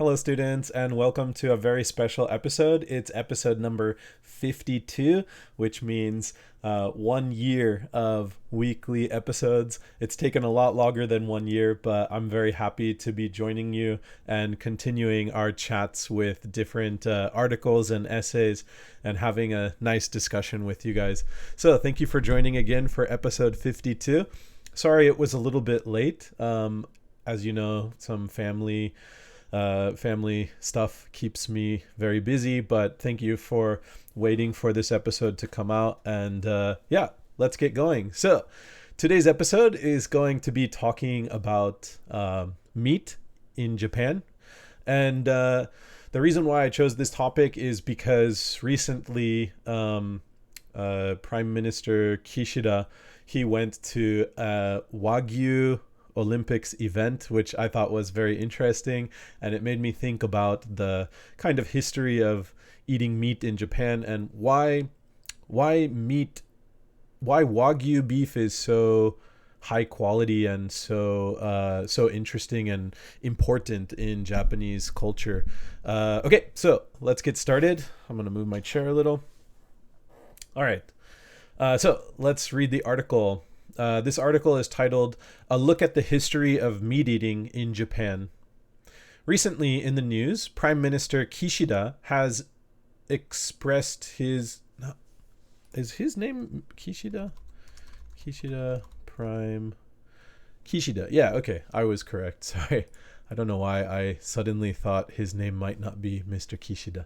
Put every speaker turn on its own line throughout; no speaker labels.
Hello, students, and welcome to a very special episode. It's episode number 52, which means 1 year of weekly episodes. It's taken a lot longer than 1 year, but I'm very happy to be joining you and continuing our chats with different articles and essays and having a nice discussion with you guys. So, thank you for joining again for episode 52. Sorry it was a little bit late. As you know, some family stuff keeps me very busy, but thank you for waiting for this episode to come out. And yeah, let's get going. So today's episode is going to be talking about meat in Japan. And the reason why I chose this topic is because recently Prime Minister Kishida, he went to a Wagyu Olympics event, which I thought was very interesting, and it made me think about the kind of history of eating meat in Japan and why Wagyu beef is so high quality and so interesting and important in Japanese culture. Okay, so let's get started. I'm gonna move my chair a little. All right, so let's read the article. This article is titled, "A Look at the History of Meat Eating in Japan." Recently in the news, Prime Minister Kishida has expressed his... Is his name Kishida? Kishida. Yeah, okay. I was correct. Sorry. I don't know why I suddenly thought his name might not be Mr. Kishida.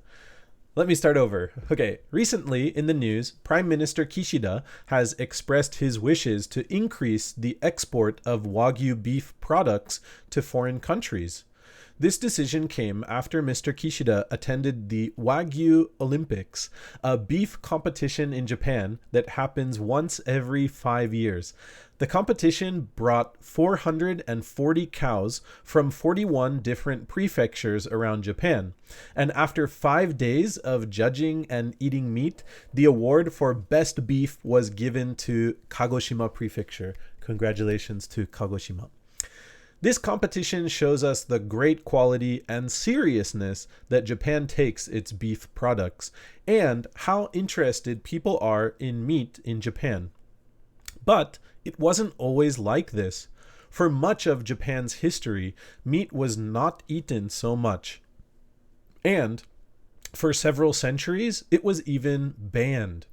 Let me start over. Okay, recently in the news, Prime Minister Kishida has expressed his wishes to increase the export of Wagyu beef products to foreign countries. This decision came after Mr. Kishida attended the Wagyu Olympics, a beef competition in Japan that happens once every 5 years. The competition brought 440 cows from 41 different prefectures around Japan. And after 5 days of judging and eating meat, the award for best beef was given to Kagoshima Prefecture. Congratulations to Kagoshima. This competition shows us the great quality and seriousness that Japan takes its beef products and how interested people are in meat in Japan. But it wasn't always like this. For much of Japan's history, meat was not eaten so much. And for several centuries, it was even banned.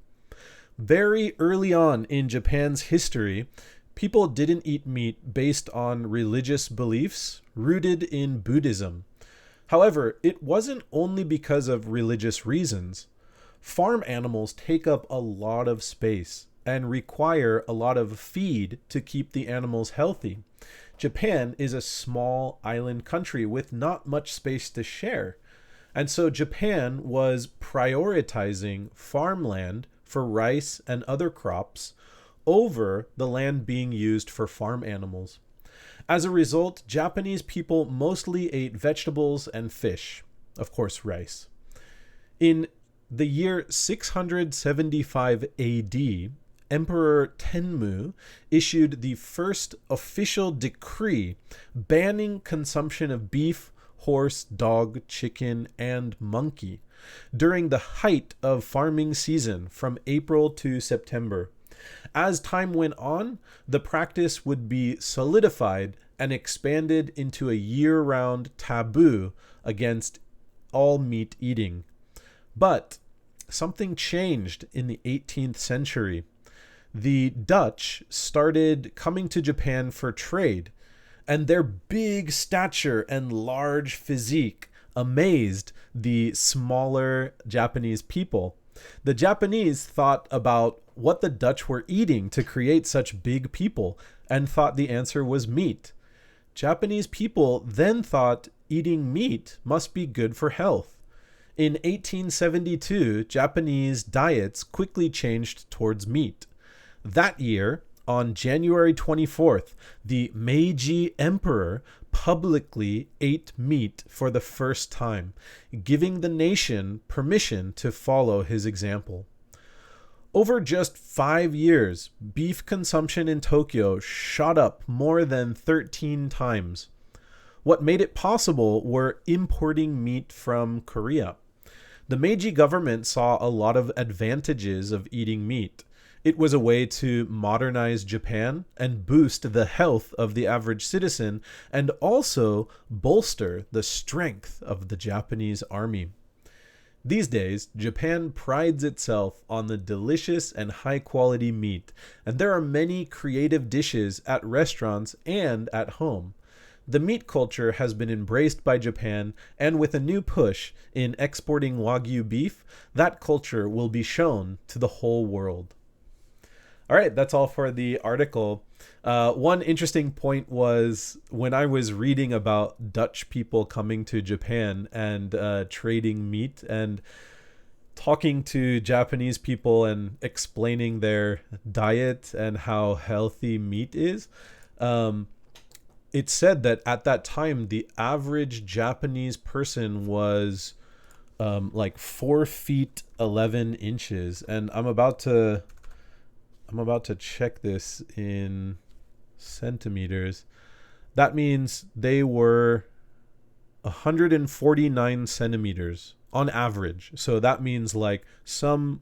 Very early on in Japan's history, people didn't eat meat based on religious beliefs rooted in Buddhism. However, it wasn't only because of religious reasons. Farm animals take up a lot of space and require a lot of feed to keep the animals healthy. Japan is a small island country with not much space to share. And so Japan was prioritizing farmland for rice and other crops over the land being used for farm animals. As a result, Japanese people mostly ate vegetables and fish, of course, rice. In the year 675 AD, Emperor Tenmu issued the first official decree banning consumption of beef, horse, dog, chicken, and monkey during the height of farming season from April to September. As time went on, the practice would be solidified and expanded into a year-round taboo against all meat eating. But something changed in the 18th century. The Dutch started coming to Japan for trade, and their big stature and large physique amazed the smaller Japanese people. The Japanese thought about what the Dutch were eating to create such big people and thought the answer was meat. Japanese people then thought eating meat must be good for health. In 1872, Japanese diets quickly changed towards meat. That year, on January 24th, the Meiji Emperor publicly ate meat for the first time, giving the nation permission to follow his example. Over just 5 years, beef consumption in Tokyo shot up more than 13 times. What made it possible were importing meat from Korea. The Meiji government saw a lot of advantages of eating meat. It was a way to modernize Japan and boost the health of the average citizen and also bolster the strength of the Japanese army. These days, Japan prides itself on the delicious and high quality meat, and there are many creative dishes at restaurants and at home. The meat culture has been embraced by Japan, and with a new push in exporting Wagyu beef, that culture will be shown to the whole world. All right, that's all for the article. One interesting point was when I was reading about Dutch people coming to Japan and trading meat and talking to Japanese people and explaining their diet and how healthy meat is. It said that at that time, the average Japanese person was like 4 feet 11 inches. And I'm about to check this in centimeters. That means they were 149 centimeters on average. So that means like some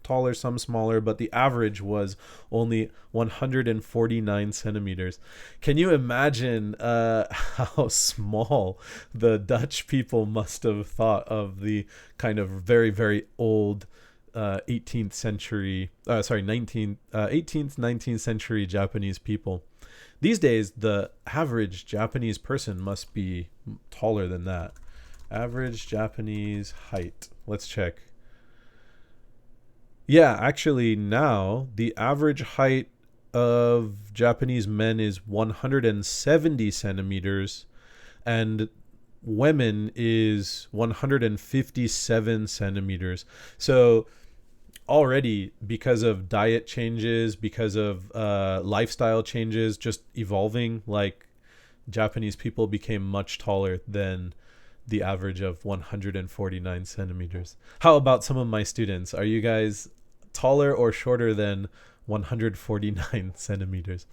taller, some smaller, but the average was only 149 centimeters. Can you imagine how small the Dutch people must have thought of the kind of very, very old 18th century, 19th century Japanese people. These days, the average Japanese person must be taller than that. Average Japanese height. Let's check. Yeah, actually now the average height of Japanese men is 170 centimeters and women is 157 centimeters. So already, because of diet changes, because of lifestyle changes, just evolving, like Japanese people became much taller than the average of 149 centimeters. How about some of my students? Are you guys taller or shorter than 149 centimeters?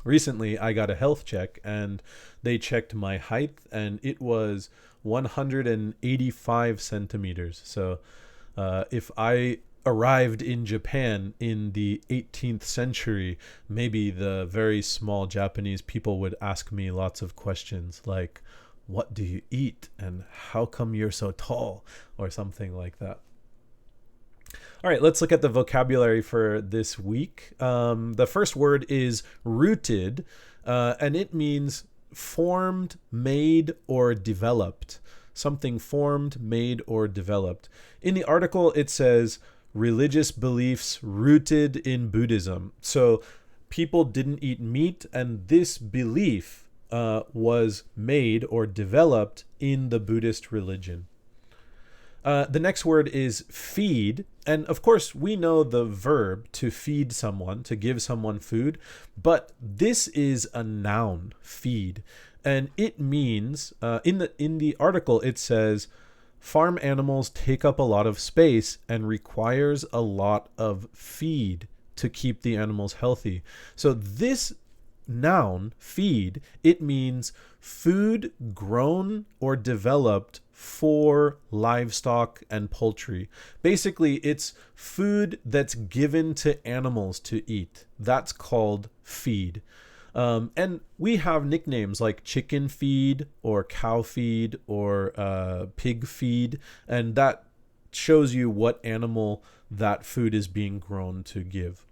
Recently, I got a health check and they checked my height and it was 185 centimeters. So if I arrived in Japan in the 18th century, maybe the very small Japanese people would ask me lots of questions like, what do you eat and how come you're so tall, or something like that. All right, let's look at the vocabulary for this week. The first word is rooted, and it means formed, made, or developed. Something formed, made, or developed. In the article, it says religious beliefs rooted in Buddhism. So people didn't eat meat, and this belief was made or developed in the Buddhist religion. The next word is feed. And of course, we know the verb to feed someone, to give someone food, but this is a noun, feed. And it means, in the article, it says, farm animals take up a lot of space and requires a lot of feed to keep the animals healthy. So this noun, feed, it means food grown or developed for livestock and poultry. Basically, it's food that's given to animals to eat. That's called feed. And we have nicknames like chicken feed or cow feed or pig feed, and that shows you what animal that food is being grown to give.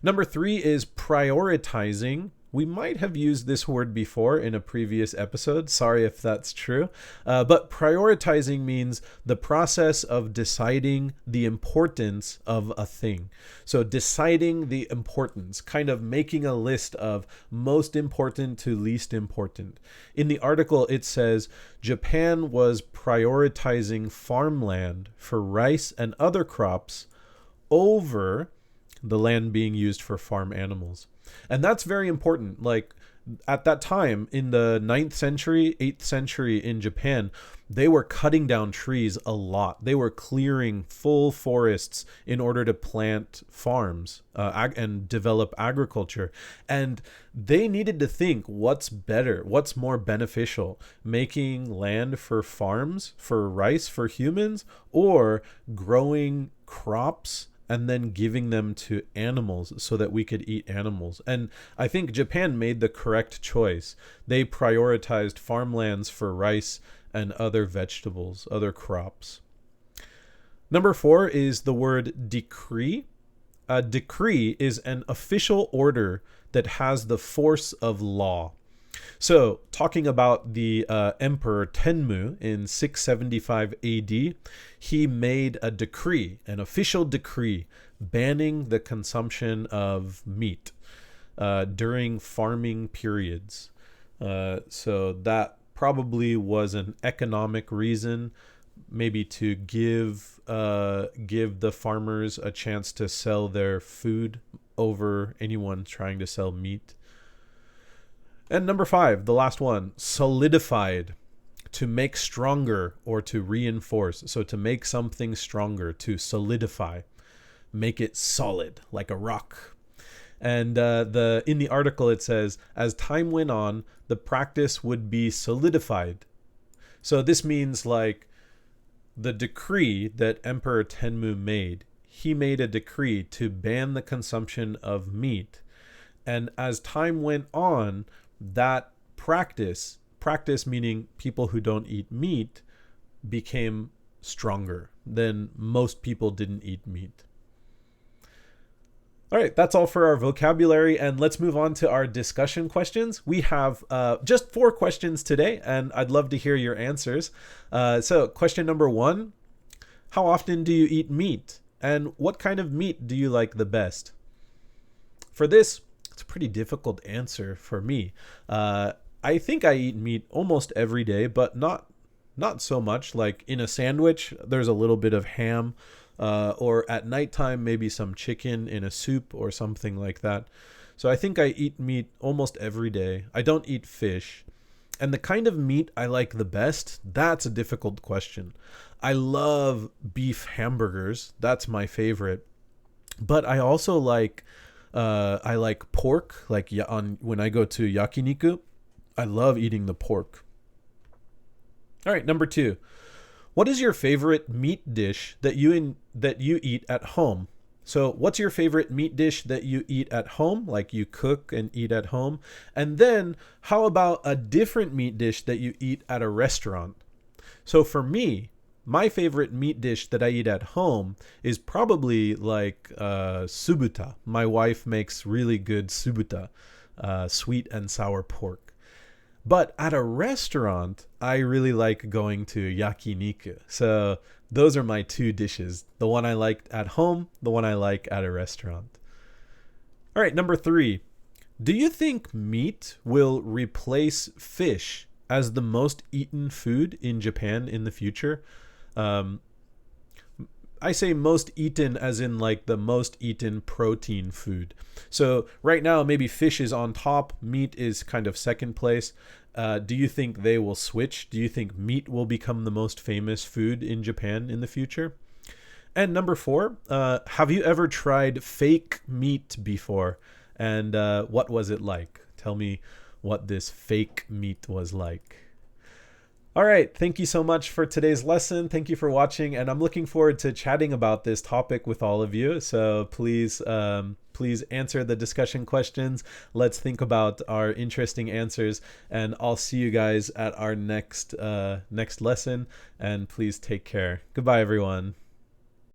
Number 3 is prioritizing. We might have used this word before in a previous episode. Sorry if that's true. But prioritizing means the process of deciding the importance of a thing. So deciding the importance, kind of making a list of most important to least important. In the article, it says Japan was prioritizing farmland for rice and other crops over the land being used for farm animals. And that's very important. Like, at that time in the 9th century, 8th century in Japan, they were cutting down trees a lot. They were clearing full forests in order to plant farms and develop agriculture. And they needed to think, what's better, what's more beneficial, making land for farms, for rice for humans, or growing crops and then giving them to animals so that we could eat animals. And I think Japan made the correct choice. They prioritized farmlands for rice and other vegetables, other crops. Number 4 is the word decree. A decree is an official order that has the force of law. So, talking about the Emperor Tenmu in 675 AD, he made a decree, an official decree, banning the consumption of meat during farming periods. So that probably was an economic reason, maybe to give the farmers a chance to sell their food over anyone trying to sell meat. And number 5, the last one, solidified, to make stronger or to reinforce. So to make something stronger, to solidify, make it solid like a rock. And in the article it says, as time went on, the practice would be solidified. So this means like the decree that Emperor Tenmu made. He made a decree to ban the consumption of meat. And as time went on, that practice meaning people who don't eat meat, became stronger than most people didn't eat meat. All right, that's all for our vocabulary, and let's move on to our discussion questions. We have just 4 questions today, and I'd love to hear your answers. So question number 1, how often do you eat meat? And what kind of meat do you like the best? For this, it's a pretty difficult answer for me. I think I eat meat almost every day, but not so much. Like in a sandwich, there's a little bit of ham, or at nighttime, maybe some chicken in a soup or something like that. So I think I eat meat almost every day. I don't eat fish. And the kind of meat I like the best, that's a difficult question. I love beef hamburgers. That's my favorite. But I also like pork. Like when I go to yakiniku, I love eating the pork. All right, number 2. What is your favorite meat dish that you eat at home? So what's your favorite meat dish that you eat at home, like you cook and eat at home? And then how about a different meat dish that you eat at a restaurant? So for me, my favorite meat dish that I eat at home is probably like subuta. My wife makes really good subuta, sweet and sour pork. But at a restaurant, I really like going to yakiniku. So those are my 2 dishes. The one I like at home, the one I like at a restaurant. All right, number 3. Do you think meat will replace fish as the most eaten food in Japan in the future? I say most eaten as in like the most eaten protein food. So right now, maybe fish is on top, meat is kind of second place. Do you think they will switch? Do you think meat will become the most famous food in Japan in the future? And number 4, have you ever tried fake meat before? And what was it like? Tell me what this fake meat was like. All right, thank you so much for today's lesson. Thank you for watching, and I'm looking forward to chatting about this topic with all of you. So please answer the discussion questions. Let's think about our interesting answers, and I'll see you guys at our next lesson. And please take care. Goodbye, everyone.